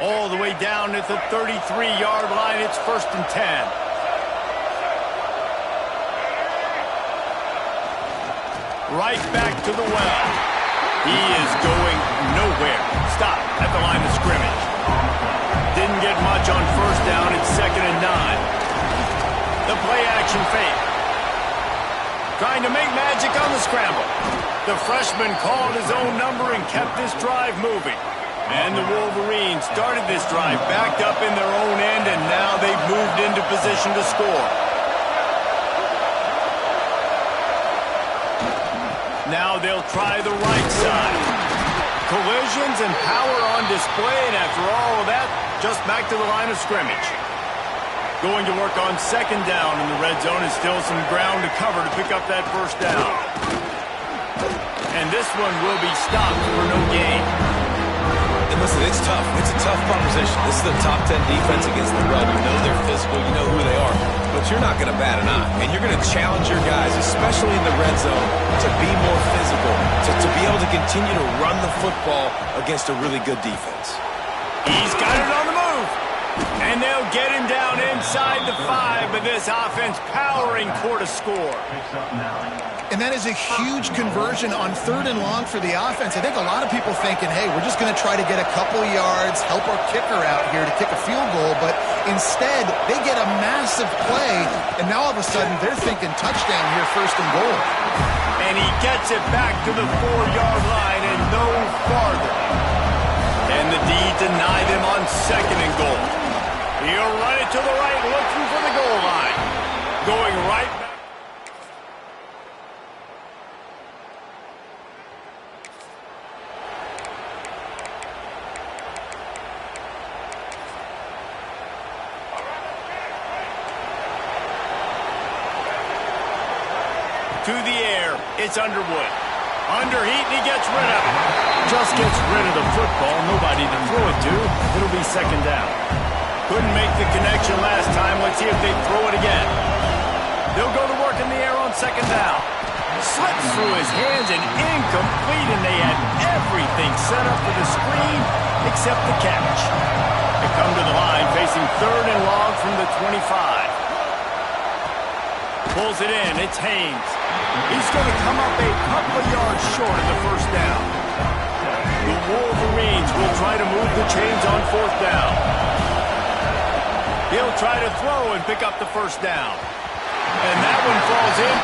All the way down at the 33-yard line. It's 1st and 10. Right back to the well. He is going nowhere. Stop at the line of scrimmage. Didn't get much on 1st down. It's 2nd and 9. The play action fake. Trying to make magic on the scramble. The freshman called his own number and kept this drive moving. And the Wolverines started this drive backed up in their own end, and now they've moved into position to score. Now they'll try the right side. Collisions and power on display, and after all of that, just back to the line of scrimmage. Going to work on 2nd down in the red zone, and still some ground to cover to pick up that 1st down. And this one will be stopped for no gain. And listen, it's tough. It's a tough proposition. This is the top 10 defense against the run. You know they're physical. You know who they are. But you're not going to bat an eye. And you're going to challenge your guys, especially in the red zone, to be more physical, to be able to continue to run the football against a really good defense. He's got it on the move. And they'll get him down inside the 5, but this offense powering toward a score. And that is a huge conversion on 3rd and long for the offense. I think a lot of people thinking, hey, we're just going to try to get a couple yards, help our kicker out here to kick a field goal. But instead, they get a massive play, and now all of a sudden they're thinking touchdown here, 1st and goal. And he gets it back to the 4-yard line and no farther. And the D deny them on 2nd and goal. He'll run it to the right, looking for the goal line. Going right back. To the air, it's Underwood. Underheat, and he gets rid of it. Just gets rid of the football, nobody to throw it to. It'll be 2nd down. Couldn't make the connection last time. Let's see if they throw it again. They'll go to work in the air on 2nd down. Slips through his hands and incomplete, and they had everything set up for the screen except the catch. They come to the line facing 3rd and long from the 25. Pulls it in. It's Haynes. He's going to come up a couple of yards short of the 1st down. The Wolverines will try to move the chains on 4th down. He'll try to throw and pick up the 1st down. And that one falls in.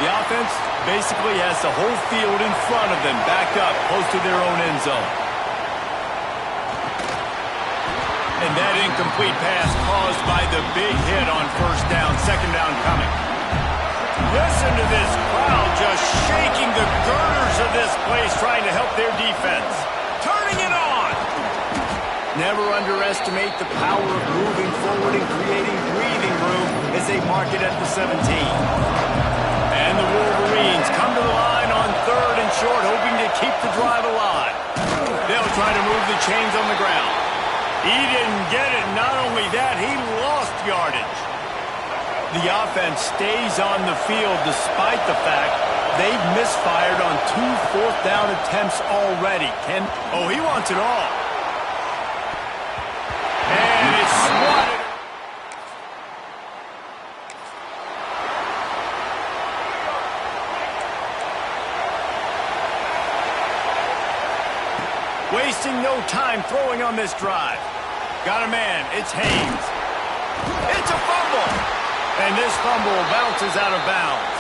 The offense basically has the whole field in front of them, backed up close to their own end zone. And that incomplete pass caused by the big hit on 1st down, 2nd down coming. Listen to this crowd just shaking the girders of this place, trying to help their defense. Turning it on! Never underestimate the power of moving forward and creating breathing room as they mark it at the 17. And the Wolverines come to the line on 3rd and short, hoping to keep the drive alive. They'll try to move the chains on the ground. He didn't get it. Not only that, he lost yardage. The offense stays on the field despite the fact they've misfired on 2 4th down attempts already. Oh, he wants it all. And it's swatted. Wasting no time throwing on this drive. Got a man. It's Haynes. It's a fumble. And this fumble bounces out of bounds.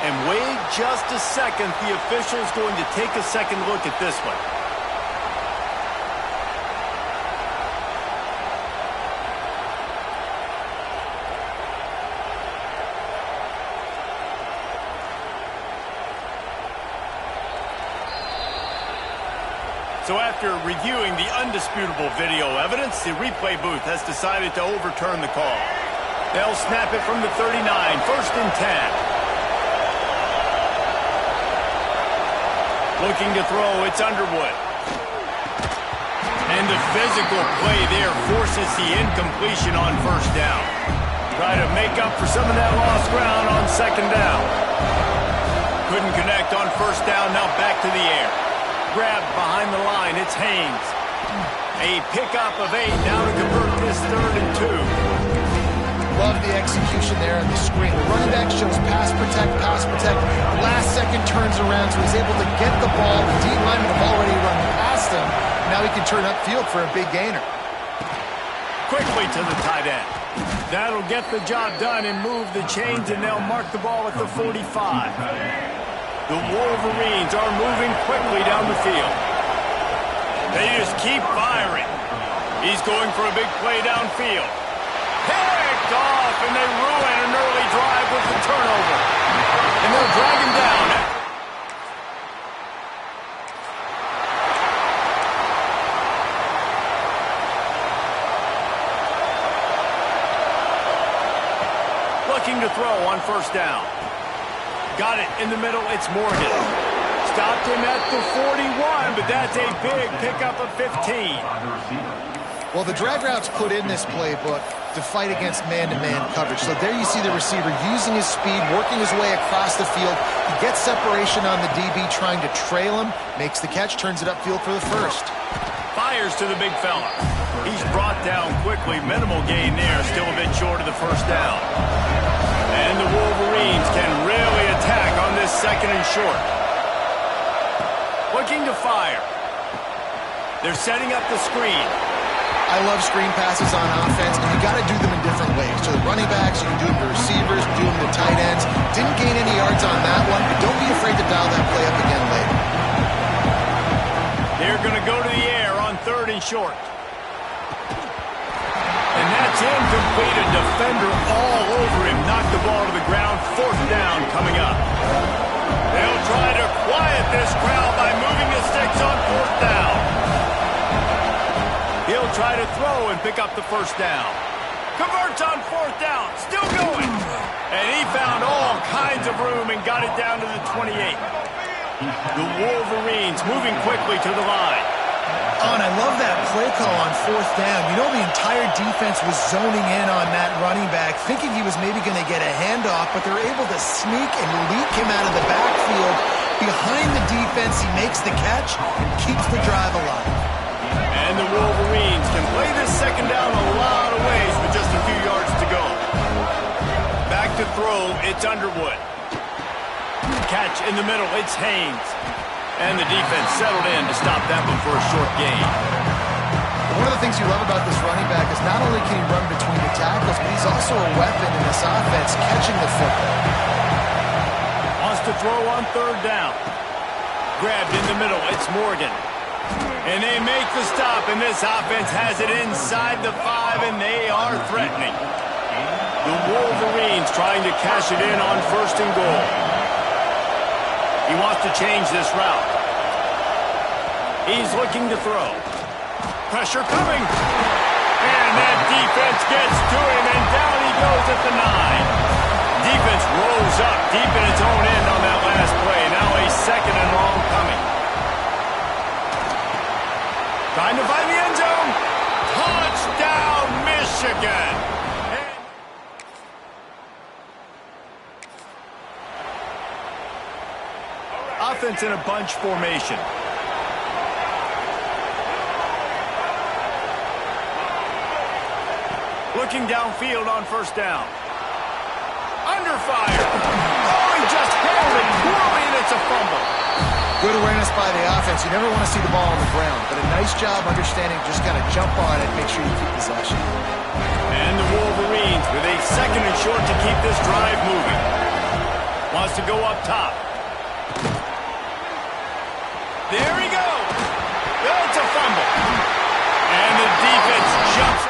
And wait just a second. The official's going to take a second look at this one. So after reviewing the undisputable video evidence, the replay booth has decided to overturn the call. They'll snap it from the 39, 1st and 10. Looking to throw, it's Underwood. And the physical play there forces the incompletion on 1st down. Try to make up for some of that lost ground on 2nd down. Couldn't connect on first down. Now back to the air. Grab behind the line. It's Haynes. A pickup of 8. Now to convert this 3rd and 2. Love the execution there on the screen. The running back shows pass protect, pass protect. Last second turns around, so he's able to get the ball. The D linemen have already run past him. Now he can turn upfield for a big gainer. Quickly to the tight end. That'll get the job done and move the chains, and they'll mark the ball at the 45. The Wolverines are moving quickly down the field. They just keep firing. He's going for a big play downfield. Picked off, and they ruin an early drive with the turnover. And they'll drag him down. Looking to throw on first down. Got it in the middle. It's Morgan. Stopped him at the 41, but that's a big pickup of 15. Well, the drag routes put in this playbook to fight against man-to-man coverage. So there you see the receiver using his speed, working his way across the field. He gets separation on the DB, trying to trail him, makes the catch, turns it upfield for the first. Fires to the big fella. He's brought down quickly. Minimal gain there, still a bit short of the first down. And the Wolverines can really attack on this 2nd and short. Looking to fire. They're setting up the screen. I love screen passes on offense, and you got to do them in different ways. To the running backs, you can do them to receivers, do them to tight ends. Didn't gain any yards on that one, but don't be afraid to dial that play up again later. They're going to go to the air on 3rd and short. And that's incomplete. A defender all over him. Knocked the ball to the ground. 4th down coming up. They'll try to quiet this crowd by moving the sticks on 4th down. He'll try to throw and pick up the first down. Converts on 4th down. Still going. And he found all kinds of room and got it down to the 28. The Wolverines moving quickly to the line. Oh, and I love that play call on 4th down. You know, the entire defense was zoning in on that running back, thinking he was maybe going to get a handoff, but they're able to sneak and leak him out of the backfield. Behind the defense, he makes the catch and keeps the drive alive. And the Wolverines can play this 2nd down a lot of ways with just a few yards to go. Back to throw, it's Underwood. Catch in the middle, it's Haynes. And the defense settled in to stop that one for a short gain. One of the things you love about this running back is not only can he run between the tackles, but he's also a weapon in this offense, catching the football. Wants to throw on 3rd down. Grabbed in the middle, it's Morgan. And they make the stop, and this offense has it inside the 5, and they are threatening. The Wolverines trying to cash it in on 1st and goal. He wants to change this route. He's looking to throw. Pressure coming. And that defense gets to him, and down he goes at the 9. Defense rolls up deep in its own end on that last play. Now a 2nd and long coming. Trying to find the end zone. Touchdown, Michigan. Offense in a bunch formation. Looking downfield on 1st down. Under fire. Oh, he just held it poorly, and it's a fumble. Good awareness by the offense. You never want to see the ball on the ground, but a nice job understanding just kind of jump on it, make sure you keep possession. And the Wolverines with a 2nd and short to keep this drive moving. Wants to go up top. There he goes. That's a fumble. And the defense jumps.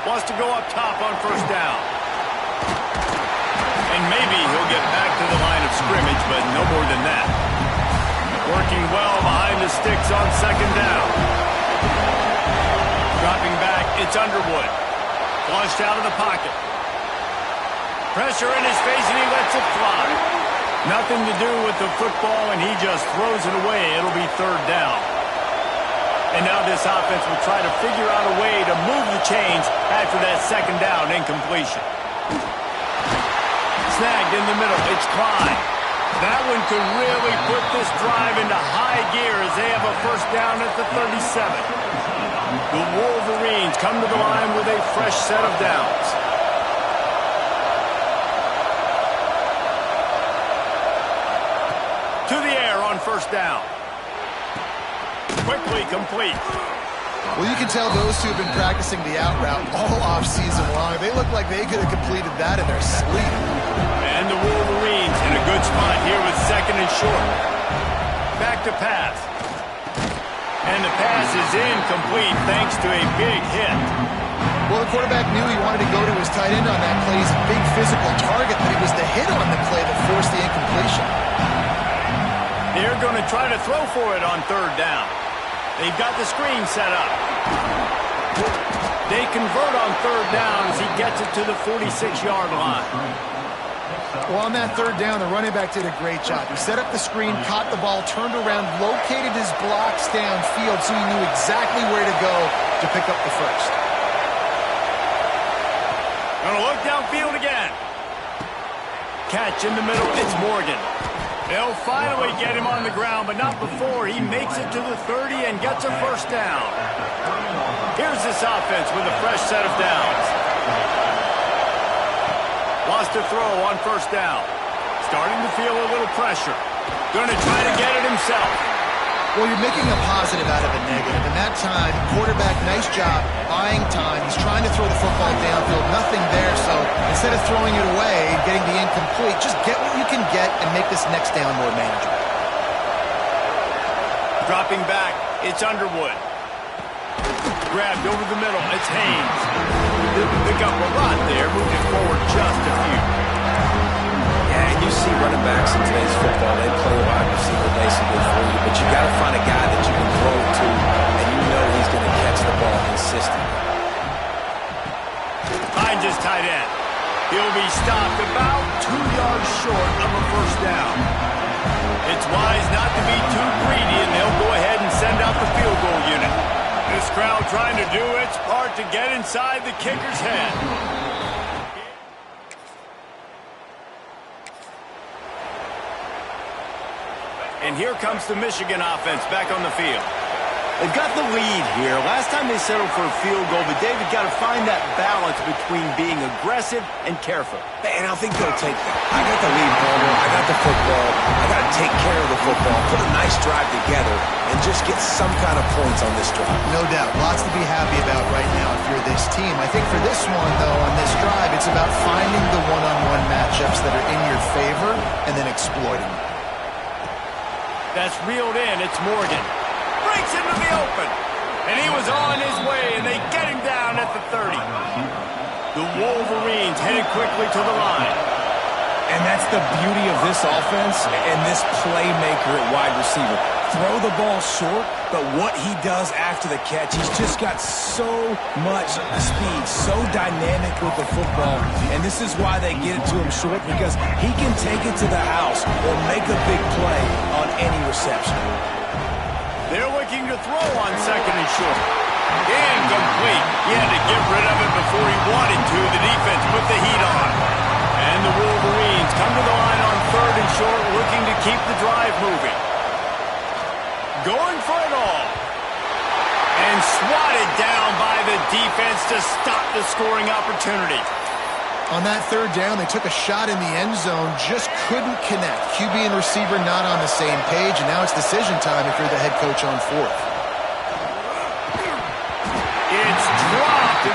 Wants to go up top on 1st down. And maybe he'll get back to the line of scrimmage, but no more than that. Working well behind the sticks on 2nd down. Dropping back, it's Underwood. Launched out of the pocket. Pressure in his face, and he lets it fly. Nothing to do with the football, and he just throws it away. It'll be third down. And now this offense will try to figure out a way to move the chains after that second down incompletion. Snagged in the middle. It's Klein. That one could really put this drive into high gear as they have a first down at the 37. The Wolverines come to the line with a fresh set of downs. To the air on first down. Quickly complete. Well, you can tell those two have been practicing the out route all off-season long. They look like they could have completed that in their sleep. And the Wolverines in a good spot here with second and short. Back to pass. And the pass is incomplete thanks to a big hit. Well, the quarterback knew he wanted to go to his tight end on that play. He's a big physical target, but it was the hit on the play that forced the incompletion. They're going to try to throw for it on third down. They've got the screen set up. They convert on third down as he gets it to the 46-yard line. Well, on that third down, the running back did a great job. He set up the screen, caught the ball, turned around, located his blocks downfield so he knew exactly where to go to pick up the first. Gonna look downfield again. Catch in the middle, it's Morgan. They'll finally get him on the ground, but not before he makes it to the 30 and gets a first down. Here's this offense with a fresh set of downs. Lost a throw on first down. Starting to feel a little pressure. Going to try to get it himself. Well, you're making a positive out of a negative. And that time, quarterback, nice job, buying time. He's trying to throw the football downfield. Nothing there, so instead of throwing it away and getting the incomplete, just get what you can get and make this next down more manageable. Dropping back, it's Underwood. Grabbed over the middle, it's Haynes. Didn't pick up a lot there, moved it forward just a few. Yeah, and you see running backs in today's football, they play wide receiver basically for you, but you got to find a guy that you can throw it to, and you know he's going to catch the ball consistently. Finds his tight end. He'll be stopped about 2 yards short of a first down. It's wise not to be too greedy, and they'll go ahead and send out the field goal unit. This crowd trying to do its part to get inside the kicker's head. And here comes the Michigan offense back on the field. They've got the lead here. Last time they settled for a field goal, but David got to find that balance between being aggressive and careful. And I think they'll take that. I got the lead, Palmer. I got the football. I got to take care of the football, put a nice drive together, and just get some kind of points on this drive. No doubt. Lots to be happy about right now if you're this team. I think for this one, though, on this drive, it's about finding the one-on-one matchups that are in your favor and then exploiting them. That's reeled in. It's Morgan. Breaks into the open. And he was on his way, and they get him down at the 30. The Wolverines headed quickly to the line. And that's the beauty of this offense and this playmaker at wide receiver. Throw the ball short, but what he does after the catch, he's just got so much speed, so dynamic with the football. And this is why they get it to him short, because he can take it to the house or make a big play on any reception. They're looking to throw on second and short. Incomplete. He had to get rid of it before he wanted to. The defense put the heat on. And the Wolverines come to the line on third and short, looking to keep the drive moving. Going for it all. And swatted down by the defense to stop the scoring opportunity. On that third down, they took a shot in the end zone, just couldn't connect. QB and receiver not on the same page, and now it's decision time if you're the head coach on fourth. It's dropped.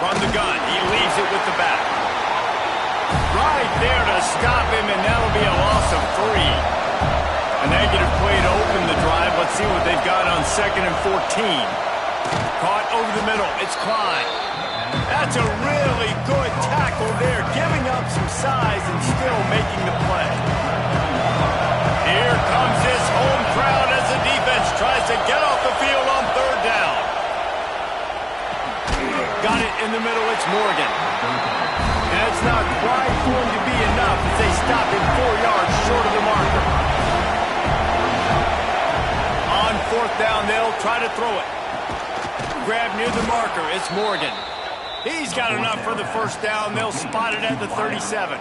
From the gun, he leaves it with the back. Right there to stop him, and that'll be a loss of 3. A negative play to open the drive. Let's see what they've got on second and 14. Caught over the middle. It's Klein. That's a really good tackle there, giving up some size and still making the play. Here comes this home crowd as the defense tries to get off the field on third down. Got it in the middle. It's Morgan. And it's not quite going to be enough as they stop him 4 yards short of the marker. On fourth down, they'll try to throw it. Grab near the marker. It's Morgan. He's got enough for the first down. They'll spot it at the 37.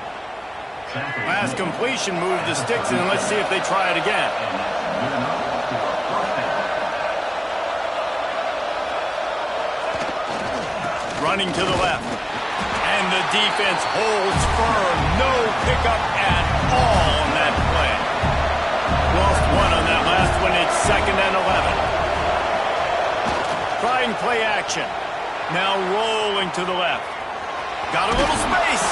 Last completion moved the sticks, and let's see if they try it again. Running to the left. And the defense holds firm. No pickup at all on that play. Lost one on that last one. It's 2nd and 11. Trying play action. Now rolling to the left. Got a little space.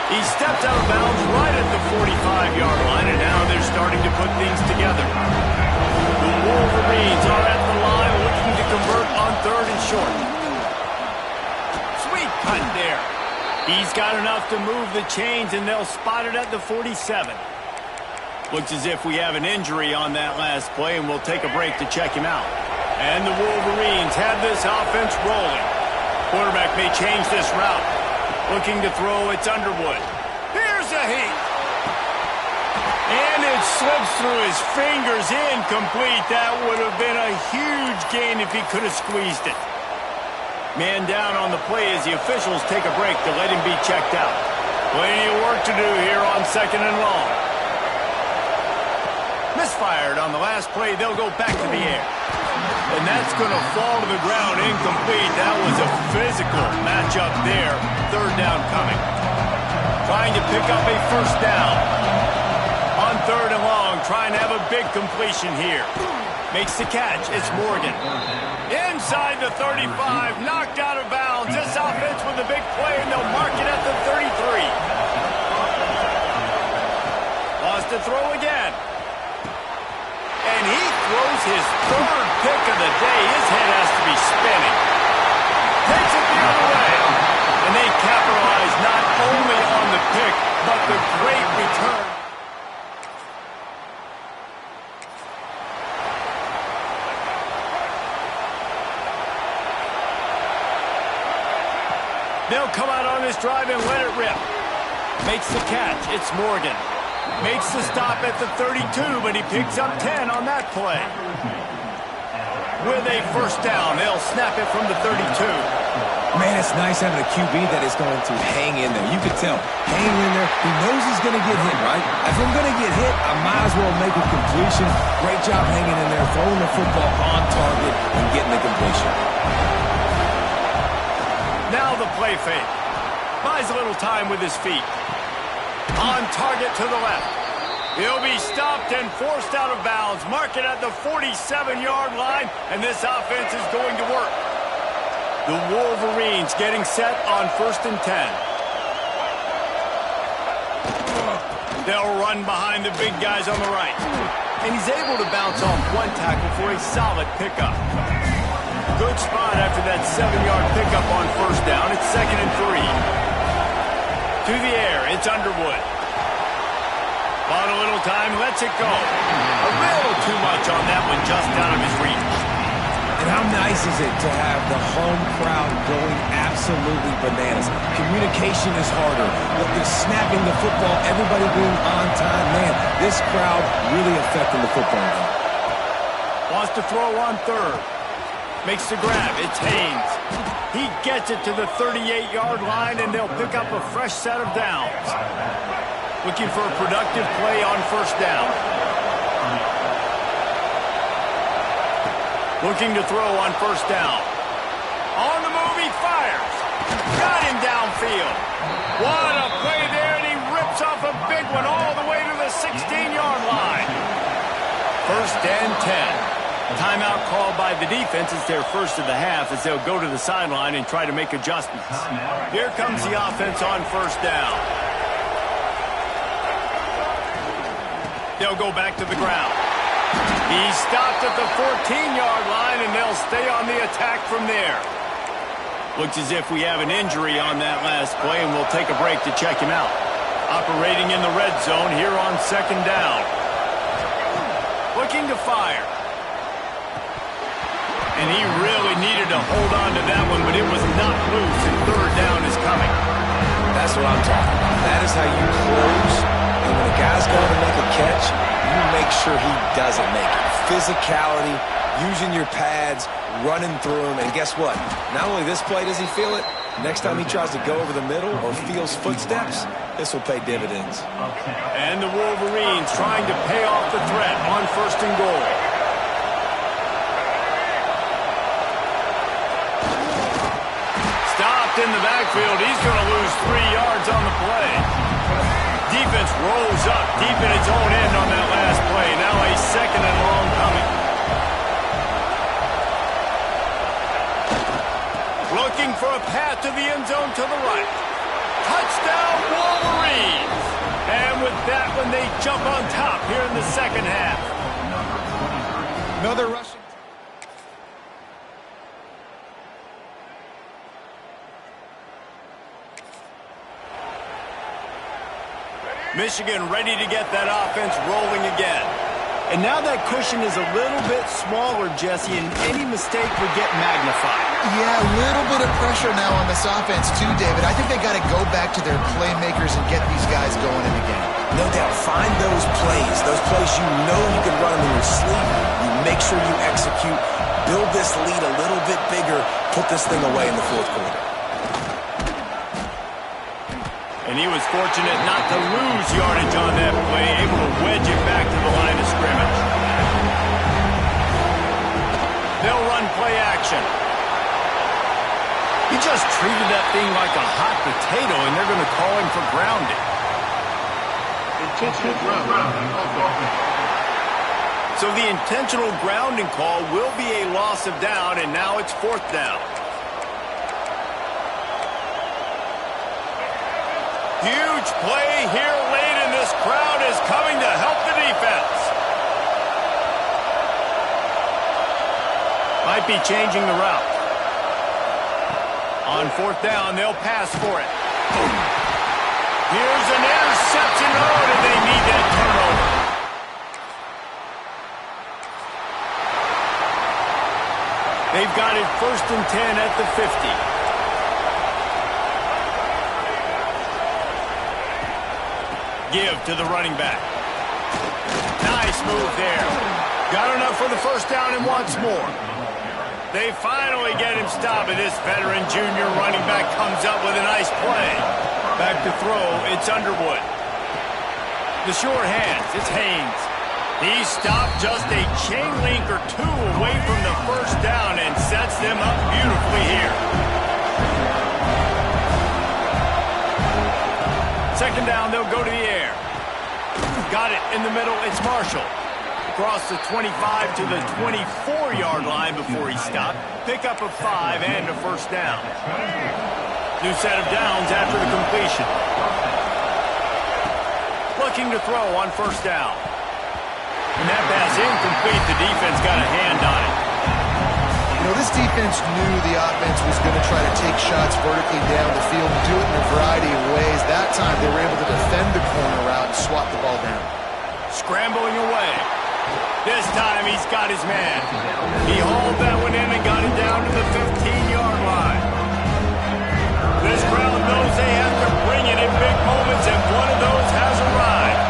He steps out of bounds right at the 45-yard line, and now they're starting to put things together. The Wolverines are at the line looking to convert on 3rd and short. Sweet cut there. He's got enough to move the chains, and they'll spot it at the 47. Looks as if we have an injury on that last play, and we'll take a break to check him out. And the Wolverines have this offense rolling. Quarterback may change this route. Looking to throw, it's Underwood. Here's a heat. And it slips through his fingers, incomplete. That would have been a huge gain if he could have squeezed it. Man down on the play as the officials take a break to let him be checked out. Plenty of work to do here on 2nd and long. Misfired on the last play. They'll go back to the air. And that's going to fall to the ground, incomplete. That was a physical matchup there. 3rd down coming. Trying to pick up a first down. On 3rd and long, trying to have a big completion here. Makes the catch. It's Morgan. Inside the 35, knocked out of bounds. This offense with a big play, and they'll mark it at the 33. Lost to throw again. And he throws his 3rd pick of the day. His head has to be spinning. Takes it the other way. And they capitalize not only on the pick, but the great return. They'll come out on this drive and let it rip. Makes the catch. It's Morgan. Makes the stop at the 32, but he picks up 10 on that play. With a first down, they'll snap it from the 32. Man, it's nice having a QB that is going to hang in there. You can tell, hanging in there, he knows he's going to get hit, right? If I'm going to get hit, I might as well make a completion. Great job hanging in there, throwing the football on target and getting the completion. Now the play fake. Buys a little time with his feet. On target to the left. He'll be stopped and forced out of bounds. Mark it at the 47-yard line, and this offense is going to work. The Wolverines getting set on 1st and 10. They'll run behind the big guys on the right. And he's able to bounce off one tackle for a solid pickup. Good spot after that 7-yard pickup on first down. It's 2nd and 3. To the air, it's Underwood. Bought a little time, lets it go. A little too much on that one, just out of his reach. And how nice is it to have the home crowd going absolutely bananas? Communication is harder. They're snapping the football, everybody being on time. Man, this crowd really affecting the football game. Wants to throw on 3rd. Makes the grab. It's Haynes. He gets it to the 38-yard line, and they'll pick up a fresh set of downs. Looking for a productive play on first down. Looking to throw on first down. On the move, he fires. Got him downfield. What a play there, and he rips off a big one all the way to the 16-yard line. 1st and 10. Timeout called by the defense. It's their first of the half as they'll go to the sideline and try to make adjustments. Here comes the offense on first down. They'll go back to the ground. He stopped at the 14-yard line, and they'll stay on the attack from there. Looks as if we have an injury on that last play, and we'll take a break to check him out. Operating in the red zone here on 2nd down. Looking to fire. And he really needed to hold on to that one, but it was not loose, and third down is coming. That's what I'm talking about. That is how you close. And when a guy's going to make a catch, you make sure he doesn't make it. Physicality, using your pads, running through him. And guess what? Not only this play does he feel it, next time he tries to go over the middle or feels footsteps, this will pay dividends. And the Wolverines trying to pay off the threat on first and goal. Stopped in the backfield. He's going to lose 3 yards on the play. Defense rolls up deep in its own end on that last play. Now a second and long coming. Looking for a path to the end zone to the right. Touchdown, Wolverines! And with that one, they jump on top here in the second half. Another rushing. Michigan ready to get that offense rolling again. And now that cushion is a little bit smaller, Jesse, and any mistake would get magnified. Yeah, a little bit of pressure now on this offense too, David. I think they got to go back to their playmakers and get these guys going in the game. No doubt. Find those plays you know you can run them in your sleep. You make sure you execute. Build this lead a little bit bigger. Put this thing away in the fourth quarter. And he was fortunate not to lose yardage on that play, able to wedge it back to the line of scrimmage. They'll run play action. He just treated that thing like a hot potato, and they're going to call him for grounding. So the intentional grounding call will be a loss of down, and now it's fourth down. Huge play here late, and this crowd is coming to help the defense. Might be changing the route. On fourth down, they'll pass for it. Here's an interception. Oh, and they need that turnover. They've got it first and 10 at the 50. Give to the running back. Nice move there. Got enough for the first down and wants more. They finally get him stopped, and this veteran junior running back comes up with a nice play. Back to throw, it's Underwood. The short hands, it's Haynes. He stopped just a chain link or two away from the first down and sets them up beautifully here. Second down, they'll go to the air. Got it in the middle, it's Marshall. Across the 25 to the 24-yard line before he stopped. Pick up of 5 and a first down. New set of downs after the completion. Looking to throw on first down. And that pass incomplete. The defense got a hand on it. You know, this defense knew the offense was going to try to take shots vertically down the field and do it in a variety of ways. That time they were able to defend the corner route and swat the ball down. Scrambling away. This time he's got his man. He hauled that one in and got it down to the 15-yard line. This crowd knows they have to bring it in big moments, and one of those has arrived.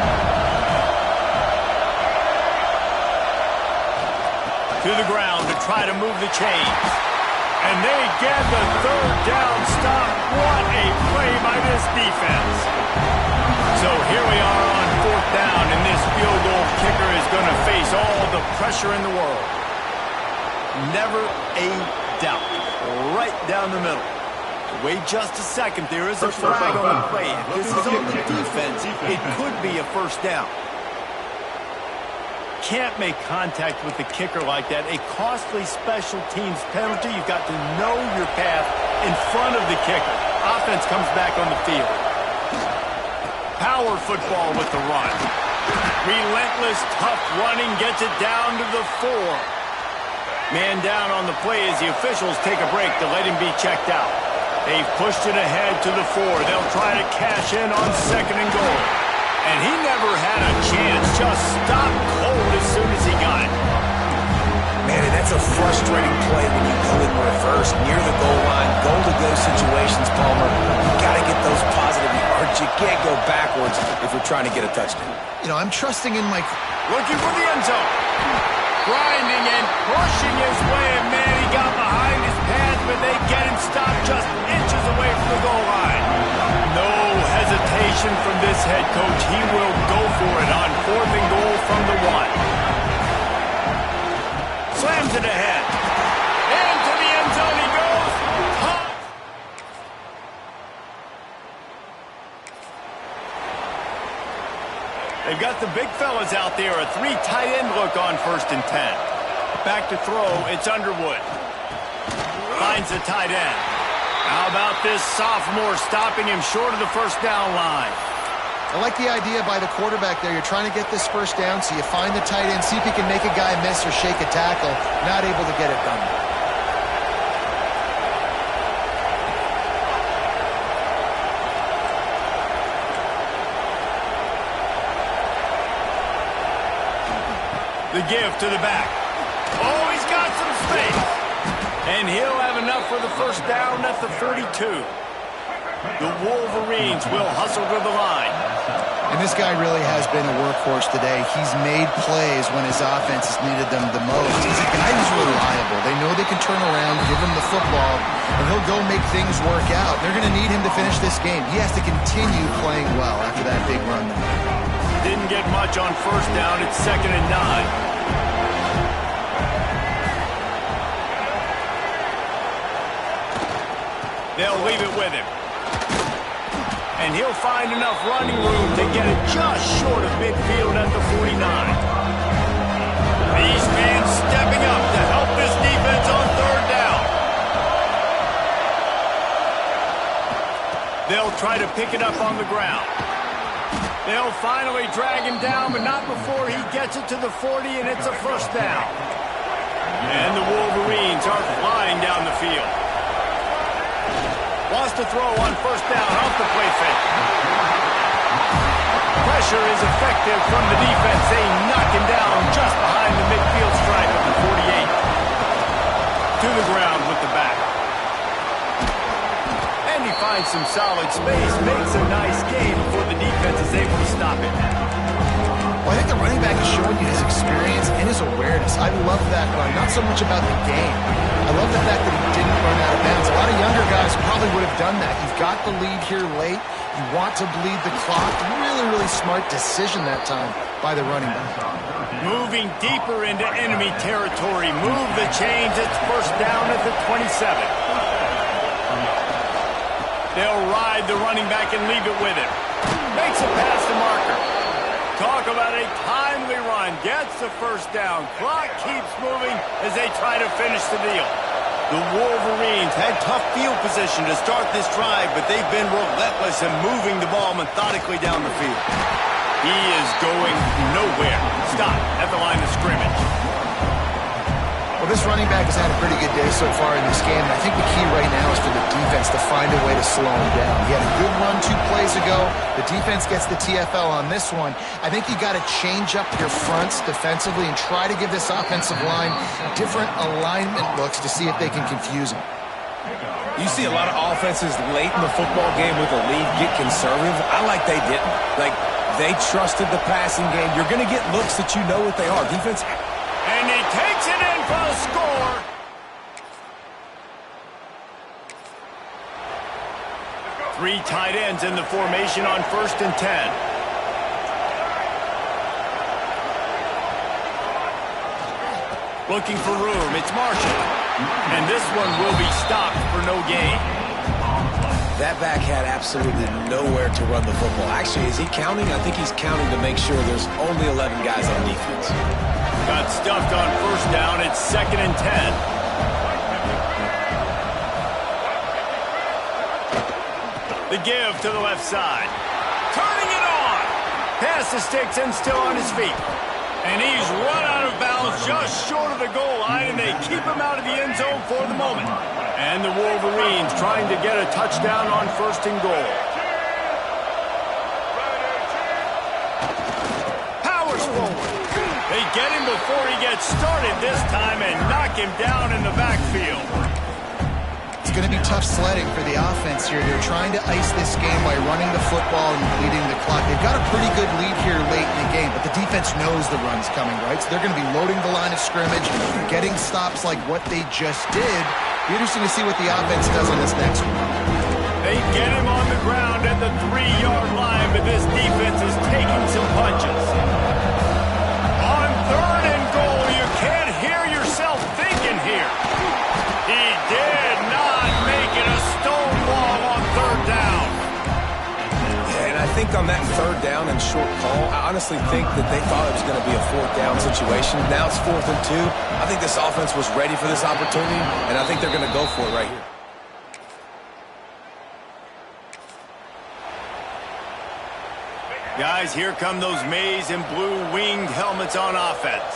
To the ground to try to move the chains. And they get the third down stop. What a play by this defense. So here we are on fourth down, and this field goal kicker is going to face all the pressure in the world. Never a doubt. Right down the middle. Wait just a second. There is a flag on the play. If this is on the defense, it could be a first down. Can't make contact with the kicker like that. A costly special teams penalty. You've got to know your path in front of the kicker. Offense comes back on the field. Power football with the run. Relentless, tough running gets it down to the 4. Man down on the play as the officials take a break to let him be checked out. They've pushed it ahead to the 4. They'll try to cash in on second and goal. And he never had a chance. Just stopped cold as soon as he got it. Man, and that's That's a frustrating play when you go in reverse near the goal line. Goal-to-go situations, Palmer. You got to get those positive yards. You can't go backwards if you're trying to get a touchdown. You know, I'm trusting in my... Looking for the end zone. Grinding and pushing his way. And man, he got behind his pads, but they get him stopped just inches away from the goal line. No hesitation from this head coach. He will go for it on 4th and goal from the 1. Slams it ahead. Into the end zone he goes. They've got the big fellas out there. A 3 tight end look on 1st and 10. Back to throw. It's Underwood. Finds the tight end. How about this sophomore stopping him short of the 1st down line? I like the idea by the quarterback there. You're trying to get this 1st down, so you find the tight end, see if you can make a guy miss or shake a tackle. Not able to get it done. The give to the back. Oh, he's got some space. And he'll have enough for the 1st down at the 42. The Wolverines will hustle to the line. And this guy really has been a workhorse today. He's made plays when his offense has needed them the most. He's a guy who's reliable. They know they can turn around, give him the football, and he'll go make things work out. They're going to need him to finish this game. He has to continue playing well after that big run. Didn't get much on 1st down. It's 2nd and 9. They'll leave it with him. And he'll find enough running room to get it just short of midfield at the 49. These fans stepping up to help this defense on 3rd down. They'll try to pick it up on the ground. They'll finally drag him down, but not before he gets it to the 40, and it's a 1st down. And the Wolverines are flying down the field. Wants to throw on 1st down off the play fake. Pressure is effective from the defense. They knock him down just behind the midfield stripe at the 48. To the ground with the back. And he finds some solid space, makes a nice gain before the defense is able to stop it. Well, I think the running back is showing you his experience and his awareness. I love that run, not so much about the game. I love the fact that he didn't run out of bounds. A lot of younger guys probably would have done that. You've got the lead here late. You want to bleed the clock. Really, really smart decision that time by the running back. Moving deeper into enemy territory. Move the chains. It's 1st down at the 27. They'll ride the running back and leave it with him. Makes a pass to Marker. Talk about a timely run. Gets the 1st down. Clock keeps moving as they try to finish the deal. The Wolverines had tough field position to start this drive, but they've been relentless in moving the ball methodically down the field. He is going nowhere. Stop at the line of scrimmage. Well, this running back has had a pretty good day so far in this game, and I think the key right now is for the defense to find a way to slow him down. He had a good run 2 plays ago. The defense gets the TFL on this one. I think you got to change up your fronts defensively and try to give this offensive line different alignment looks to see if they can confuse him. You see a lot of offenses late in the football game with a lead get conservative. I like they didn't. Like, they trusted the passing game. You're going to get looks that you know what they are. Defense... And he takes it in for a score. Three tight ends in the formation on 1st and 10. Looking for room. It's Marshall. And this one will be stopped for no gain. That back had absolutely nowhere to run the football. Actually, is he counting? I think he's counting to make sure there's only 11 guys on defense. Got stuffed on 1st down. It's 2nd and 10. The give to the left side. Turning it on. Pass the sticks and still on his feet. And he's run out of bounds just short of the goal line, and they keep him out of the end zone for the moment. And the Wolverines trying to get a touchdown on 1st and goal. Powers forward. They get him before he gets started this time and knock him down in the backfield. It's going to be tough sledding for the offense here. They're trying to ice this game by running the football and bleeding the clock. They've got a pretty good lead here late in the game, but the defense knows the run's coming, right? So they're going to be loading the line of scrimmage, getting stops like what they just did. Be interesting to see what the offense does on this next one. They get him on the ground at the 3-yard line, but this defense is taking some punches. On 3rd and goal, you can't hear yourself thinking here. He did not make it a stone wall on 3rd down. Yeah, and I think on that 3rd down and short call, I honestly think that they thought it was going to be a 4th down situation. Now it's 4th and 2. I think this offense was ready for this opportunity, and I think they're going to go for it right here. Guys, here come those maize and blue winged helmets on offense.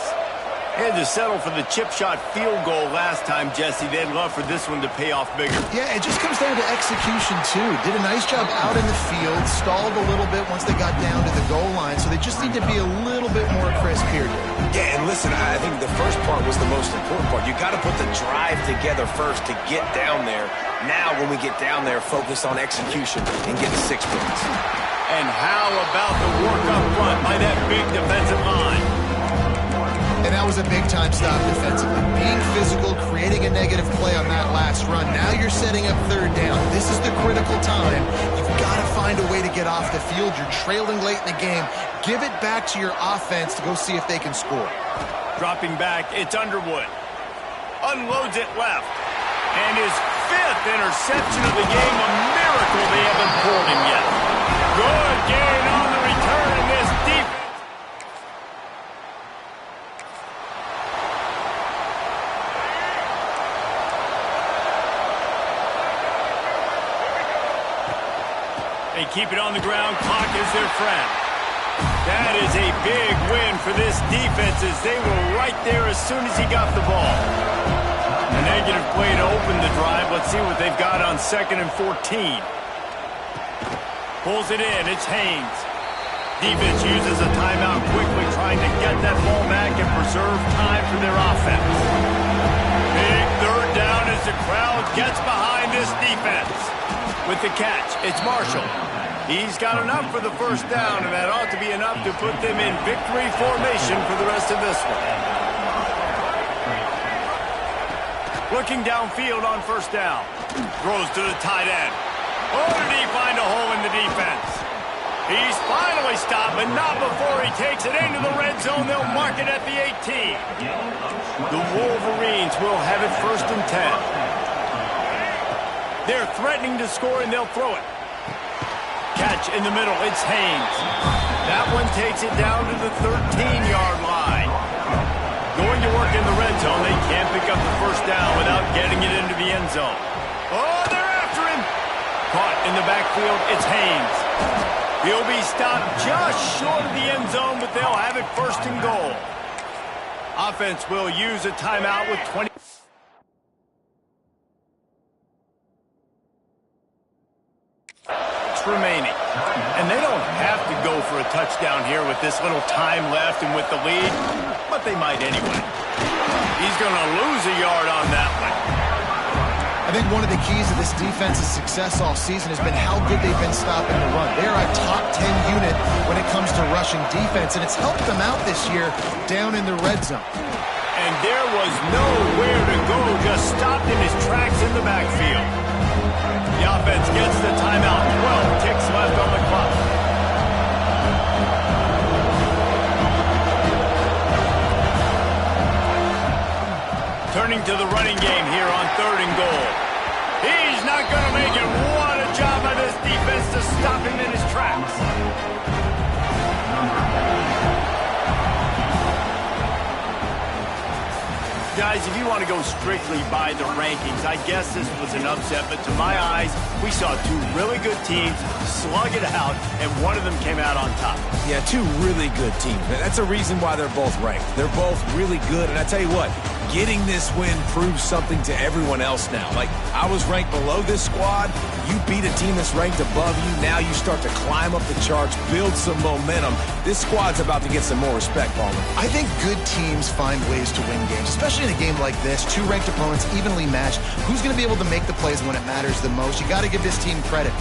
They had to settle for the chip shot field goal last time, Jesse. They'd love for this one to pay off bigger. Yeah, it just comes down to execution, too. Did a nice job out in the field, stalled a little bit once they got down to the goal line, so they just need to be a little bit more crisp here. Yeah, and listen, I think the first part was the most important part. You got to put the drive together first to get down there. Now, when we get down there, focus on execution and get 6 points. And how about the work up front by that big defensive line? And that was a big-time stop defensively. Being physical, creating a negative play on that last run. Now you're setting up 3rd down. This is the critical time. You've got to find a way to get off the field. You're trailing late in the game. Give it back to your offense to go see if they can score. Dropping back, it's Underwood. Unloads it left. And his 5th interception of the game, a miracle they haven't pulled him yet. Good gain on the return in this defense. They keep it on the ground. Clock is their friend. That is a big win for this defense as they were right there as soon as he got the ball. A negative play to open the drive. Let's see what they've got on 2nd and 14. Pulls it in. It's Haynes. Defense uses a timeout quickly, trying to get that ball back and preserve time for their offense. Big 3rd down as the crowd gets behind this defense. With the catch, it's Marshall. He's got enough for the 1st down, and that ought to be enough to put them in victory formation for the rest of this one. Looking downfield on 1st down. Throws to the tight end. Oh, did he find a hole in the defense? He's finally stopped, but not before he takes it into the red zone. They'll mark it at the 18. The Wolverines will have it 1st and 10. They're threatening to score, and they'll throw it. Catch in the middle. It's Haynes. That one takes it down to the 13-yard line. Going to work in the red zone. They can't pick up the 1st down without getting it into the end zone. Oh, they're after him. Caught in the backfield. It's Haynes. He'll be stopped just short of the end zone, but they'll have it 1st and goal. Offense will use a timeout with 20 remaining. And they don't have to go for a touchdown here with this little time left and with the lead, but they might anyway. He's going to lose a yard on that one. I think one of the keys of this defense's success all season has been how good they've been stopping the run. They're a top 10 unit when it comes to rushing defense, and it's helped them out this year down in the red zone. And there was nowhere to go, just stopped in his tracks in the backfield. The offense gets the timeout. 12 ticks left on the clock. Turning to the running game here on 3rd and goal. He's not going to make it. What a job by this defense to stop him in his tracks. Guys, if you want to go strictly by the rankings, I guess this was an upset, but to my eyes, we saw 2 really good teams slug it out, and one of them came out on top. Yeah, 2 really good teams. That's a reason why they're both ranked. They're both really good, and I tell you what, Getting this win proves something to everyone else now. Like, I was ranked below this squad. You beat a team that's ranked above you. Now you start to climb up the charts, build some momentum. This squad's about to get some more respect, Palmer. I think good teams find ways to win games, especially in a game like this. Two ranked opponents, evenly matched. Who's going to be able to make the plays when it matters the most? You got to give this team credit.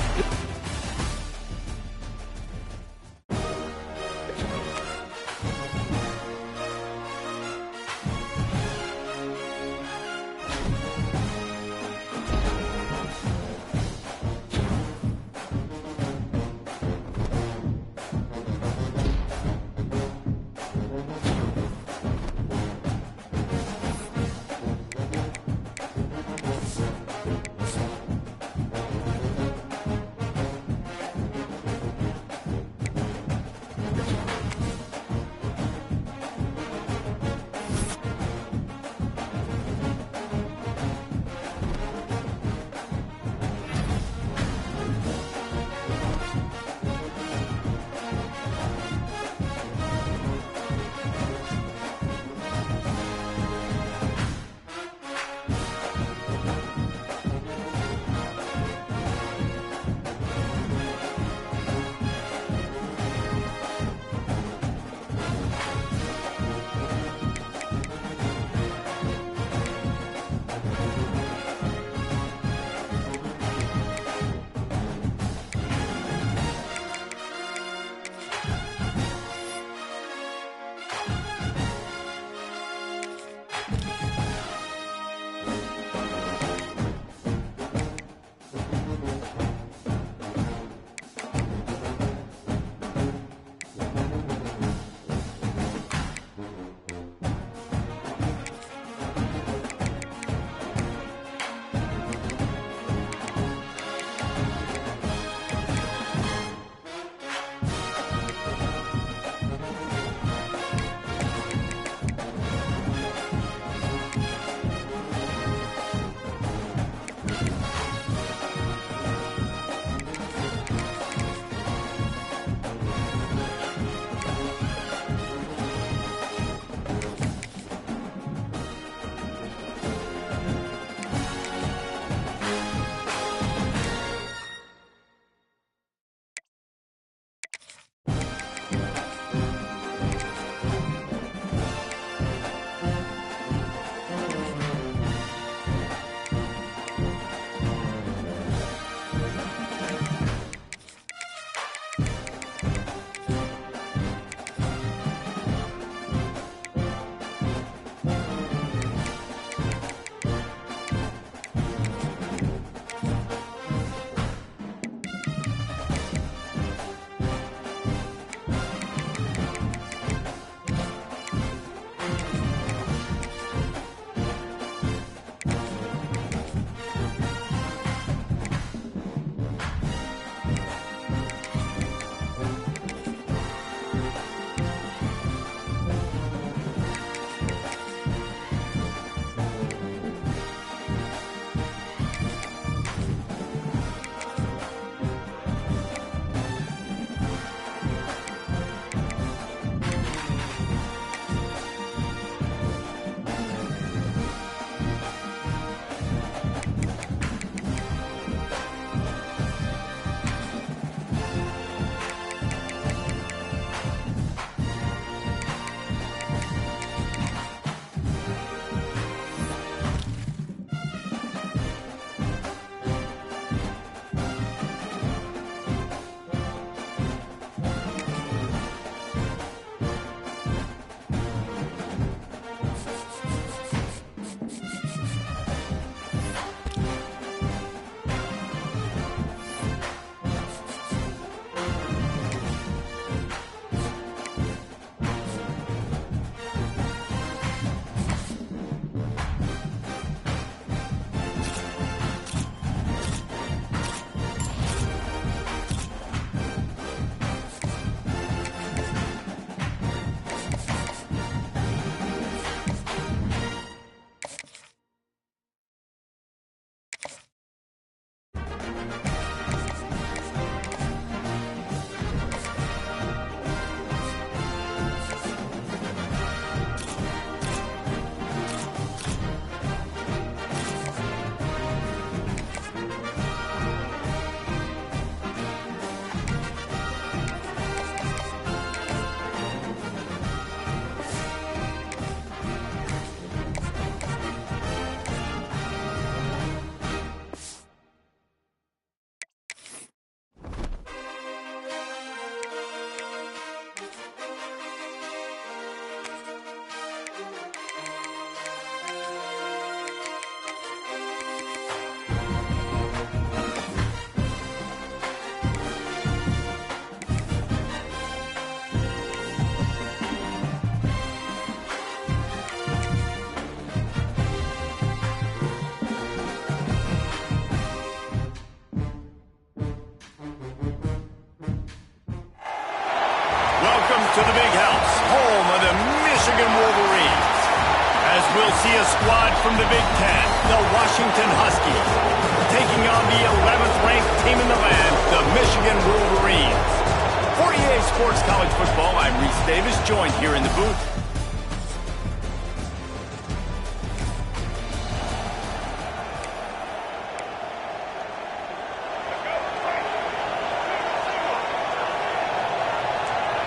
to the big house, home of the Michigan Wolverines. As we'll see a squad from the Big Ten, the Washington Huskies, taking on the 11th ranked team in the land, the Michigan Wolverines. For EA Sports College Football, I'm Reese Davis, joined here in the booth.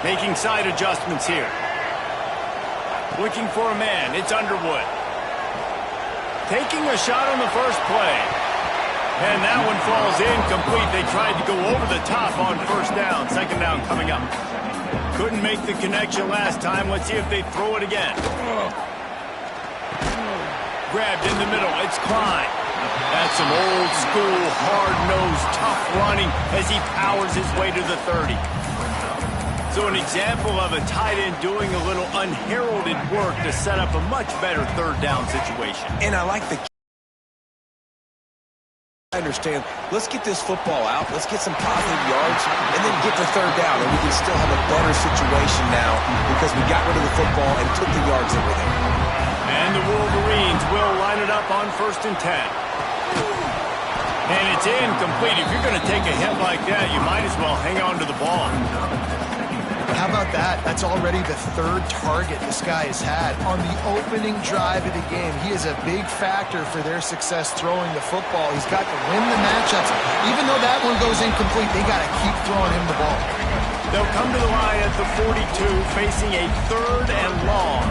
Making side adjustments here. Looking for a man. It's Underwood. Taking a shot on the first play. And that one falls incomplete. They tried to go over the top on first down. Second down coming up. Couldn't make the connection last time. Let's see if they throw it again. Grabbed in the middle. It's Klein. That's some old school, hard-nosed, tough running as he powers his way to the 30. So an example of a tight end doing a little unheralded work to set up a much better third down situation. And I like the... I understand. Let's get this football out. Let's get some positive yards and then get the third down. And we can still have a better situation now because we got rid of the football and took the yards in with it. And the Wolverines will line it up on 1st and 10. And it's incomplete. If you're going to take a hit like that, you might as well hang on to the ball. How about that? That's already the 3rd target this guy has had on the opening drive of the game. He is a big factor for their success throwing the football. He's got to win the matchups. Even though that one goes incomplete, they got to keep throwing him the ball. They'll come to the line at the 42, facing a 3rd and long.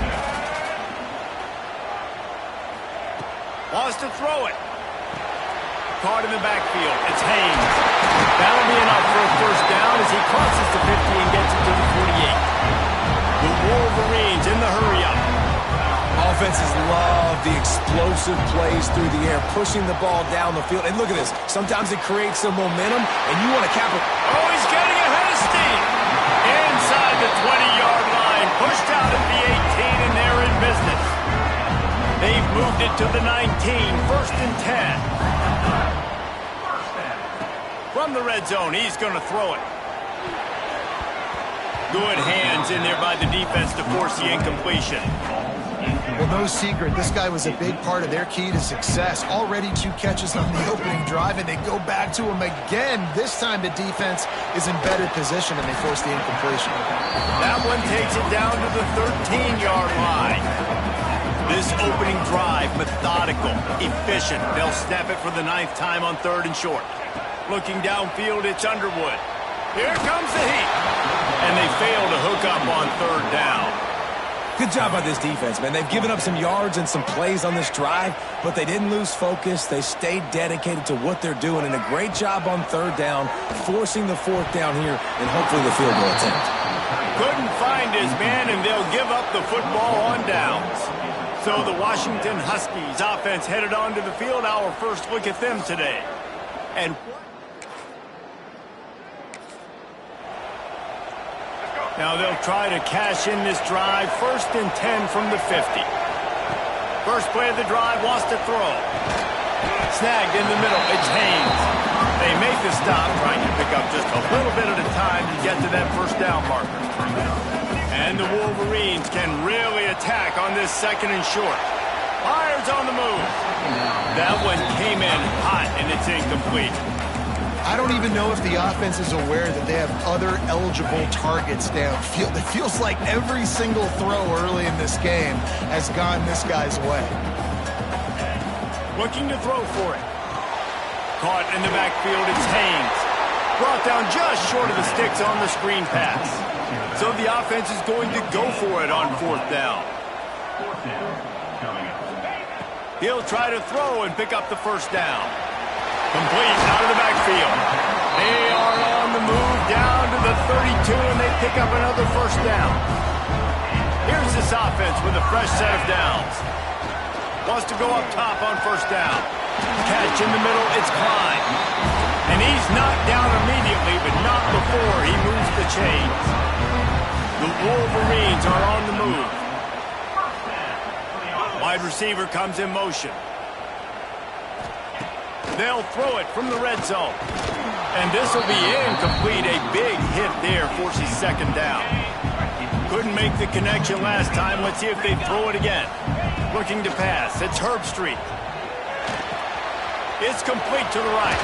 Wants to throw it. Caught in the backfield. It's Haynes. That'll be enough for a first down as he crosses the 50 and gets it to the 48. The Wolverines in the hurry-up. Offenses love the explosive plays through the air, pushing the ball down the field. And look at this. Sometimes it creates some momentum, and you want to capitalize. Oh, he's getting ahead of steam. Inside the 20-yard line. Pushed out at the 18, and they're in business. They've moved it to the 19. 1st and 10. From the red zone, he's going to throw it. Good hands in there by the defense to force the incompletion. Well, no secret, this guy was a big part of their key to success. Already 2 catches on the opening drive, and they go back to him again. This time the defense is in better position, and they force the incompletion. That one takes it down to the 13-yard line. This opening drive, methodical, efficient. They'll snap it for the 9th time on 3rd and short. Looking downfield, it's Underwood. Here comes the heat. And they fail to hook up on 3rd down. Good job by this defense, man. They've given up some yards and some plays on this drive, but they didn't lose focus. They stayed dedicated to what they're doing, and a great job on 3rd down, forcing the 4th down here, and hopefully the field goal attempt. Couldn't find his man, and they'll give up the football on downs. So the Washington Huskies offense headed onto the field. Our first look at them today. And now they'll try to cash in this drive. 1st and 10 from the 50. First play of the drive, wants to throw. Snagged in the middle. It's Haynes. They make the stop, trying to pick up just a little bit at a time to get to that first down marker. And the Wolverines can really attack on this 2nd and short. Fires on the move. That one came in hot, and it's incomplete. I don't even know if the offense is aware that they have other eligible targets downfield. It feels like every single throw early in this game has gone this guy's way. Looking to throw for it. Caught in the backfield, it's Haynes. Brought down just short of the sticks on the screen pass. So the offense is going to go for it on 4th down. He'll try to throw and pick up the first down. Complete out of the backfield. They are on the move down to the 32, and they pick up another first down. Here's this offense with a fresh set of downs. Wants to go up top on 1st down. Catch in the middle, it's Klein. And he's knocked down immediately, but not before he moves the chains. The Wolverines are on the move. Wide receiver comes in motion. They'll throw it from the red zone. And this will be incomplete. A big hit there forces 2nd down. Couldn't make the connection last time. Let's see if they throw it again. Looking to pass. It's Herbstreit. It's complete to the right.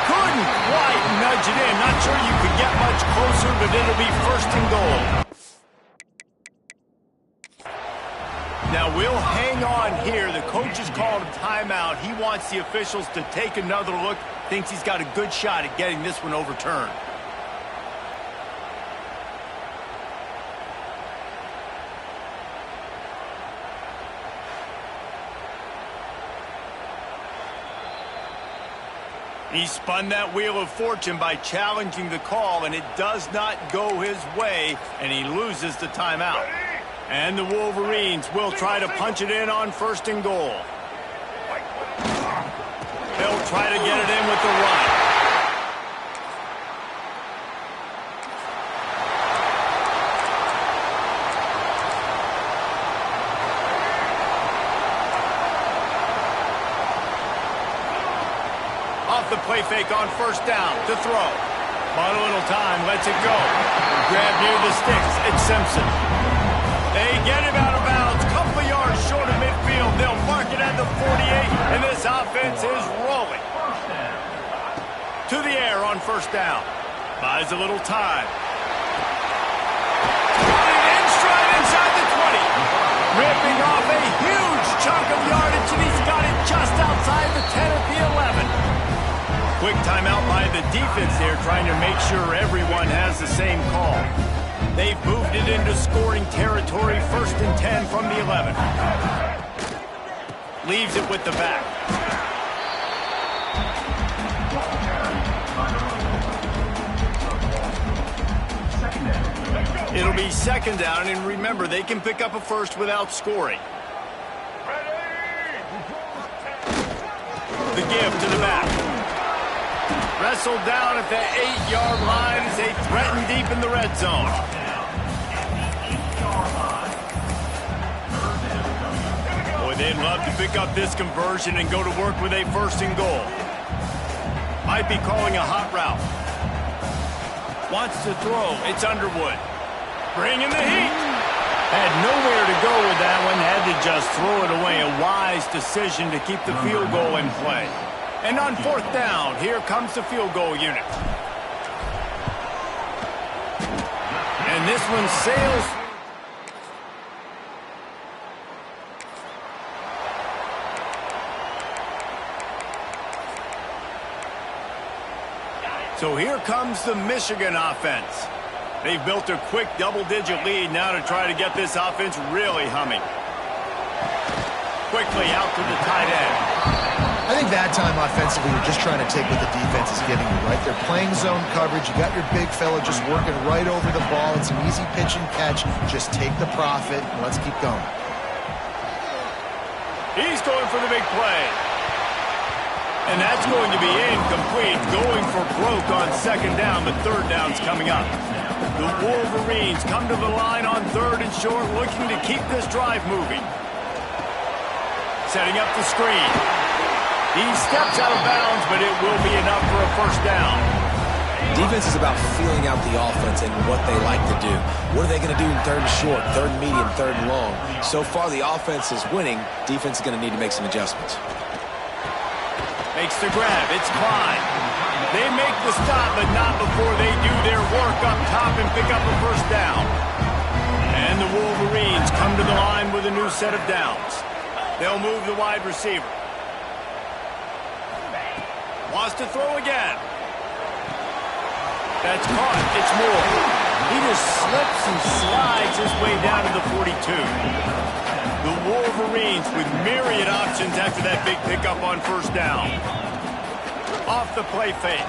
Couldn't quite nudge it in. Not sure you could get much closer, but it'll be first and goal. Now we'll hang on here. The coach has called a timeout. He wants the officials to take another look. Thinks he's got a good shot at getting this one overturned. He spun that wheel of fortune by challenging the call, and it does not go his way, and he loses the timeout. And the Wolverines will try to punch it in on first and goal. They'll try to get it in with the run. Off the play fake on first down to throw. Bought a little time, lets it go. Grab near the sticks, it's Simpson. They get him out of bounds, couple of yards short of midfield. They'll mark it at the 48, and this offense is rolling. To the air on first down. Buys a little time. In stride inside the 20. Ripping off a huge chunk of yardage, and he's got it just outside the 10 at the 11. Quick timeout by the defense there, trying to make sure everyone has the same call. They've moved it into scoring territory, first and 10 from the 11. Leaves it with the back. It'll be second down, and remember, they can pick up a first without scoring. The give to the back. Wrestled down at the 8-yard line as they threaten deep in the red zone. Boy, they'd love to pick up this conversion and go to work with a first and goal. Might be calling a hot route. Wants to throw. It's Underwood. Bringing the heat. Had nowhere to go with that one. Had to just throw it away. A wise decision to keep the field goal in play. And on fourth down, here comes the field goal unit. And this one sails. So here comes the Michigan offense. They've built a quick double-digit lead now to try to get this offense really humming. Quickly out to the tight end. I think that time offensively, you're just trying to take what the defense is giving you, right? They're playing zone coverage. You got your big fella just working right over the ball. It's an easy pitch and catch. Just take the profit, and let's keep going. He's going for the big play. And that's going to be incomplete. Going for broke on second down, but third down's coming up. The Wolverines come to the line on third and short, looking to keep this drive moving. Setting up the screen. He steps out of bounds, but it will be enough for a first down. Defense is about feeling out the offense and what they like to do. What are they going to do in third and short, third and medium, third and long? So far, the offense is winning. Defense is going to need to make some adjustments. Makes the grab. It's Klein. They make the stop, but not before they do their work up top and pick up a first down. And the Wolverines come to the line with a new set of downs. They'll move the wide receiver. Wants to throw again. That's caught. It's Moore. He just slips and slides his way down to the 42. The Wolverines with myriad options after that big pickup on first down. Off the play fake.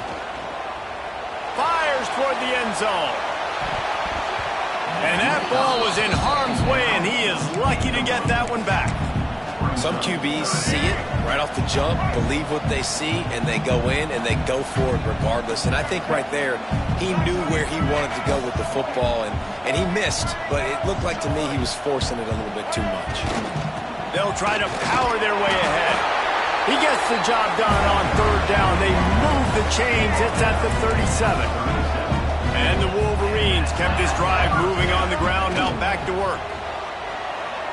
Fires toward the end zone. And that ball was in harm's way, and he is lucky to get that one back. Some QBs see it right off the jump, believe what they see, and they go in and they go for it regardless. And I think right there, he knew where he wanted to go with the football, and he missed, but it looked like to me he was forcing it a little bit too much. They'll try to power their way ahead. He gets the job done on third down. They move the chains. It's at the 37. And the Wolverines Wolverines kept this drive moving on the ground, now back to work.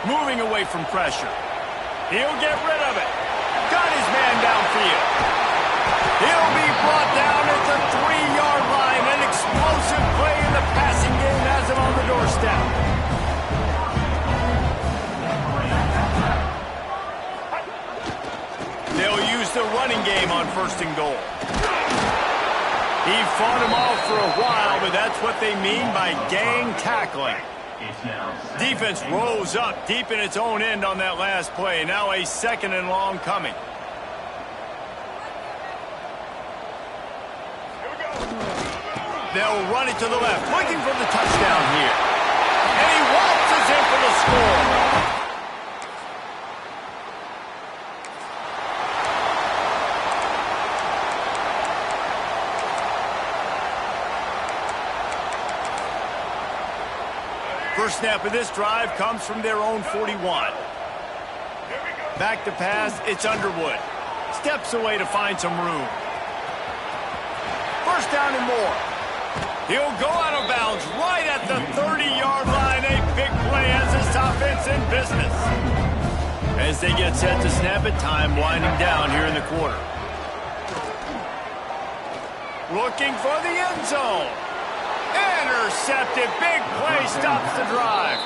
Moving away from pressure. He'll get rid of it. Got his man downfield. He'll be brought down at the 3-yard line. An explosive play in the passing game has him on the doorstep. They'll use the running game on 1st and goal. He fought him off for a while, but that's what they mean by gang tackling. Defense rose up deep in its own end on that last play. Now a 2nd and long coming. They'll run it to the left, looking for the touchdown here. And he waltzes in for the score. First snap of this drive comes from their own 41. Back to pass, it's Underwood. Steps away to find some room. First down and more. He'll go out of bounds right at the 30-yard line. A big play as this offense in business. As they get set to snap it, time winding down here in the quarter. Looking for the end zone. Intercepted. Big play stops the drive.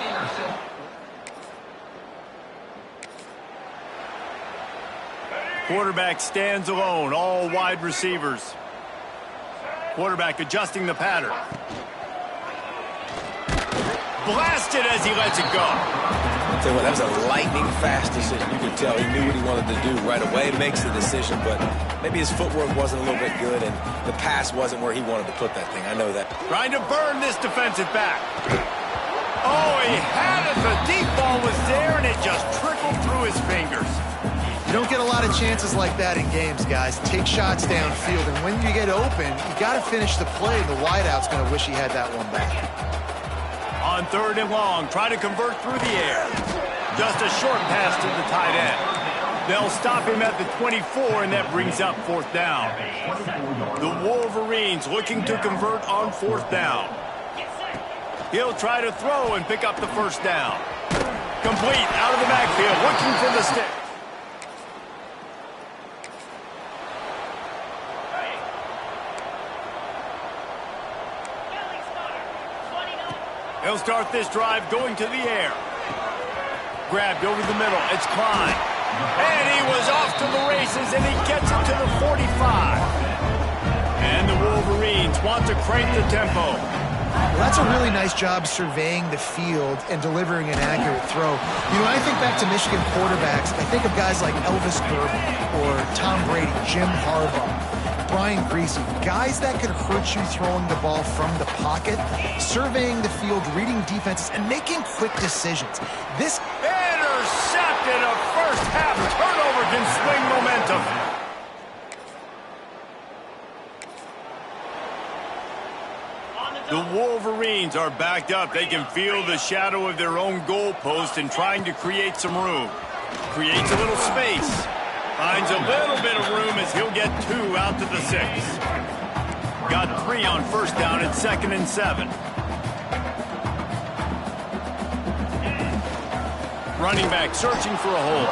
Quarterback stands alone. All wide receivers. Quarterback adjusting the pattern. Blasted as he lets it go. I'll tell you what, that was a lightning-fast decision. You could tell he knew what he wanted to do right away. Makes the decision, but maybe his footwork wasn't a little bit good, and the pass wasn't where he wanted to put that thing. I know that. Trying to burn this defensive back. Oh, he had it. The deep ball was there, and it just trickled through his fingers. You don't get a lot of chances like that in games, guys. Take shots downfield, and when you get open, you got to finish the play. The wideout's going to wish he had that one back. On 3rd and long, try to convert through the air. Just a short pass to the tight end. They'll stop him at the 24, and that brings up 4th down. The Wolverines looking to convert on 4th down. He'll try to throw and pick up the 1st down. Complete out of the backfield, looking for the stick. He'll start this drive going to the air. Grabbed over the middle. It's Klein. And he was off to the races, and he gets it to the 45. And the Wolverines want to crank the tempo. Well, that's a really nice job surveying the field and delivering an accurate throw. You know, when I think back to Michigan quarterbacks, I think of guys like Elvis Durbin or Tom Brady, Jim Harbaugh, Brian Greasy, guys that could hurt you throwing the ball from the pocket, surveying the field, reading defenses, and making quick decisions. This intercepted, a first half turnover can swing momentum. The Wolverines are backed up. They can feel the shadow of their own goalpost and trying to create some room. Creates a little space. Finds a little bit of room as he'll get 2 out to the 6. Got 3 on 1st down at 2nd and 7. Running back searching for a hole.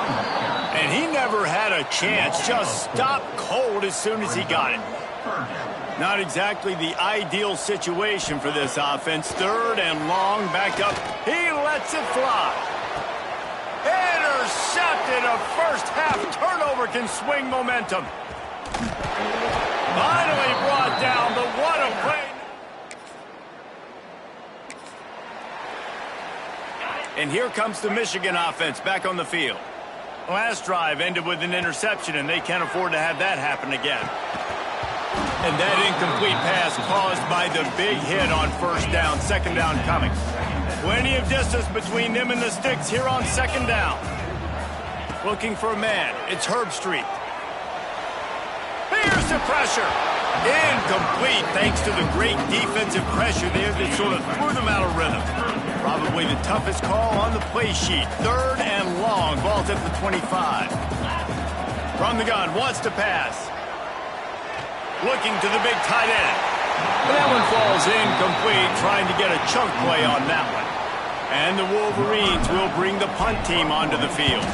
And he never had a chance. Just stopped cold as soon as he got it. Not exactly the ideal situation for this offense. 3rd and long, backed up. He lets it fly. Intercepted, a first half turnover can swing momentum. Finally brought down, but what a play. And here comes the Michigan offense back on the field. Last drive ended with an interception, and they can't afford to have that happen again. And that incomplete pass caused by the big hit on 1st down, 2nd down coming. Plenty of distance between them and the sticks here on 2nd down. Looking for a man. It's Herbstreit. Here's the pressure. Incomplete thanks to the great defensive pressure there that sort of threw them out of rhythm. Probably the toughest call on the play sheet. 3rd and long. Ball's at the 25. From the gun. Wants to pass. Looking to the big tight end. And that one falls incomplete, trying to get a chunk play on that one. And the Wolverines will bring the punt team onto the field.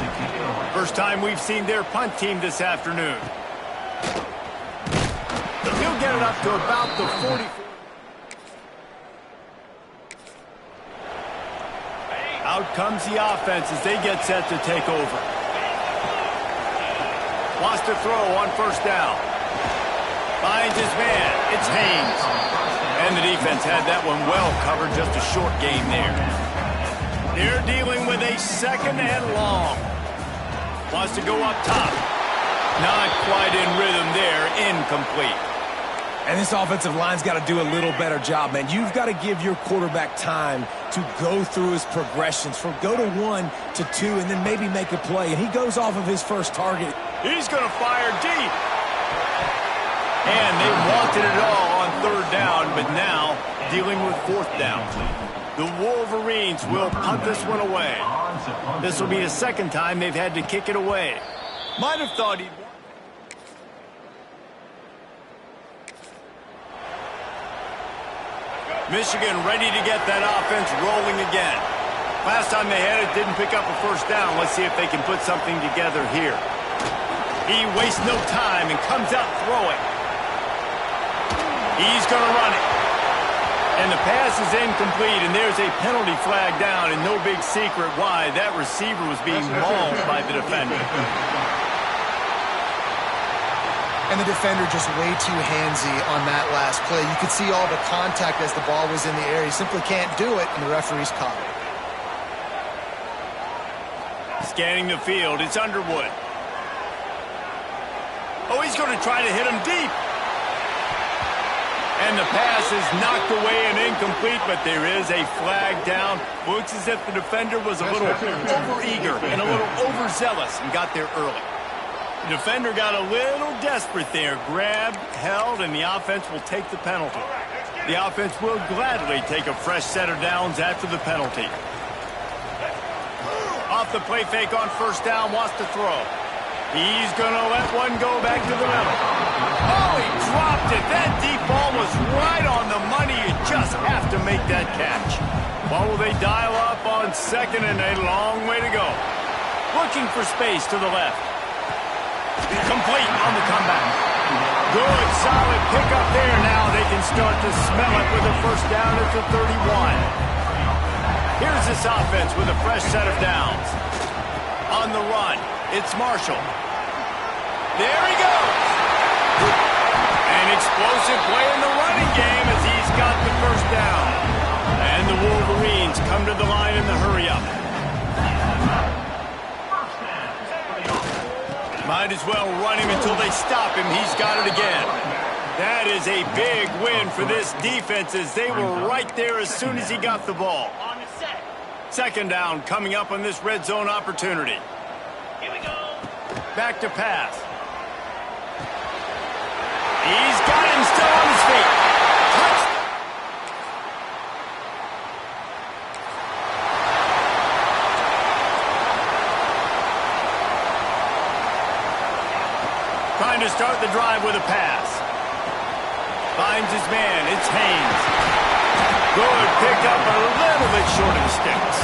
First time we've seen their punt team this afternoon. He'll get it up to about the 40. Out comes the offense as they get set to take over. Wants to throw on first down. Finds his man. It's Haynes. And the defense had that one well covered. Just a short gain there. They're dealing with a second and long. Wants to go up top. Not quite in rhythm there. Incomplete. And this offensive line's got to do a little better job, man. You've got to give your quarterback time to go through his progressions from go to 1 to 2 and then maybe make a play. And he goes off of his first target. He's going to fire deep. And they wanted it all on third down, but now dealing with fourth down. The Wolverines will punt this one away. This will be the second time they've had to kick it away. Might have thought he'd... Michigan ready to get that offense rolling again. Last time they had it, didn't pick up a first down. Let's see if they can put something together here. He wastes no time and comes out throwing. He's going to run it. And the pass is incomplete, and there's a penalty flag down, and no big secret why. That receiver was being mauled by the defender. And the defender just way too handsy on that last play. You could see all the contact as the ball was in the air. He simply can't do it, and the referee's caught it. Scanning the field, it's Underwood. Oh, he's going to try to hit him deep. And the pass is knocked away and incomplete, but there is a flag down. Looks as if the defender was a little overeager and a little overzealous and got there early. The defender got a little desperate there. Grabbed, held, and the offense will take the penalty. The offense will gladly take a fresh set of downs after the penalty. Off the play fake on first down, wants to throw. He's going to let one go back to the middle. Oh, he dropped it. That deep ball was right on the money. You just have to make that catch. Well, will they dial up on second and a long way to go? Looking for space to the left. Complete on the comeback. Good, solid pickup there. Now they can start to smell it with a first down at the 31. Here's this offense with a fresh set of downs. On the run, it's Marshall. There he goes. An explosive play in the running game as he's got the first down. And the Wolverines come to the line in the hurry-up. Might as well run him until they stop him. He's got it again. That is a big win for this defense as they were right there as soon as he got the ball. Second down coming up on this red zone opportunity. Here we go. Back to pass. He's got him still on his feet. Touchdown. Trying to start the drive with a pass. Finds his man. It's Haynes. Good pick up a little bit short of the sticks.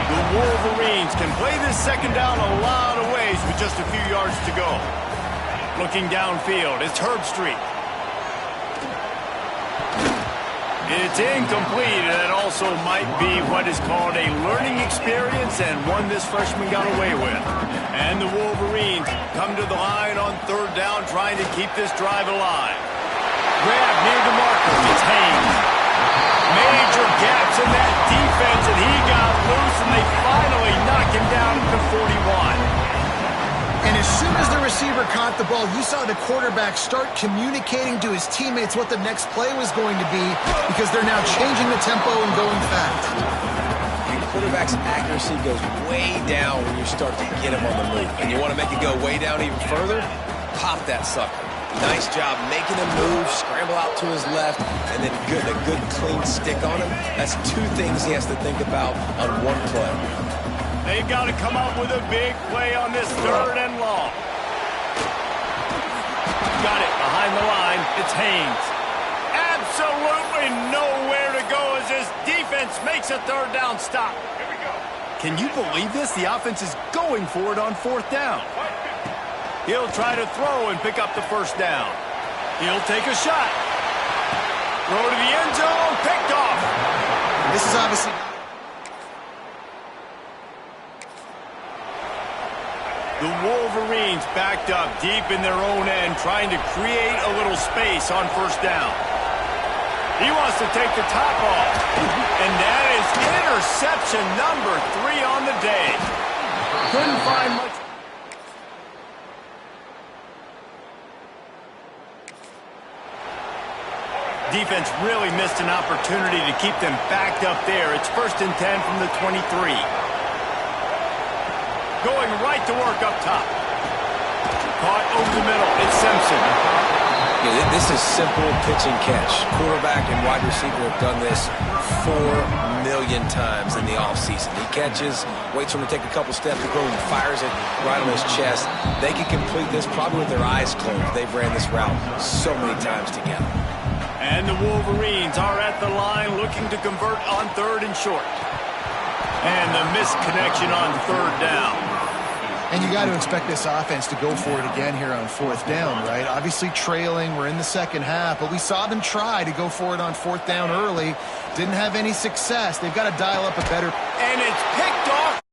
The Wolverines can play this second down a lot of ways with just a few yards to go. Looking downfield, it's Herbstreit. It's incomplete, and that also might be what is called a learning experience and one this freshman got away with. And the Wolverines come to the line on third down, trying to keep this drive alive. Grab near the marker, it's Haynes. Major gaps in that defense, and he got loose, and they finally knock him down at the 41. And as soon as the receiver caught the ball, you saw the quarterback start communicating to his teammates what the next play was going to be because they're now changing the tempo and going fast. The quarterback's accuracy goes way down when you start to get him on the move. And you want to make it go way down even further? Pop that sucker. Nice job making him move, scramble out to his left, and then a good clean stick on him. That's two things he has to think about on one play. They've got to come up with a big play on this third and long. Got it behind the line. It's Haynes. absolutely nowhere to go as this defense makes a third down stop. Here we go. Can you believe this? The offense is going for it on fourth down. He'll try to throw and pick up the first down. He'll take a shot. Throw to the end zone, picked off. This is obviously... The Wolverines backed up deep in their own end, trying to create a little space on first down. He wants to take the top off. And that is interception number 3 on the day. Couldn't find much. Defense really missed an opportunity to keep them backed up there. It's 1st and 10 from the 23. Going right to work up top. Caught over the middle. It's Simpson. Yeah, this is simple pitch and catch. Quarterback and wide receiver have done this 4 million times in the offseason. He catches, waits for him to take a couple steps, and fires it right on his chest. They can complete this probably with their eyes closed. They've ran this route so many times together. And the Wolverines are at the line looking to convert on 3rd and short. And the missed connection on 3rd down. And you got to expect this offense to go for it again here on 4th down, right? Obviously trailing, we're in the second half, but we saw them try to go for it on 4th down early. Didn't have any success. They've got to dial up a better... And it's picked off.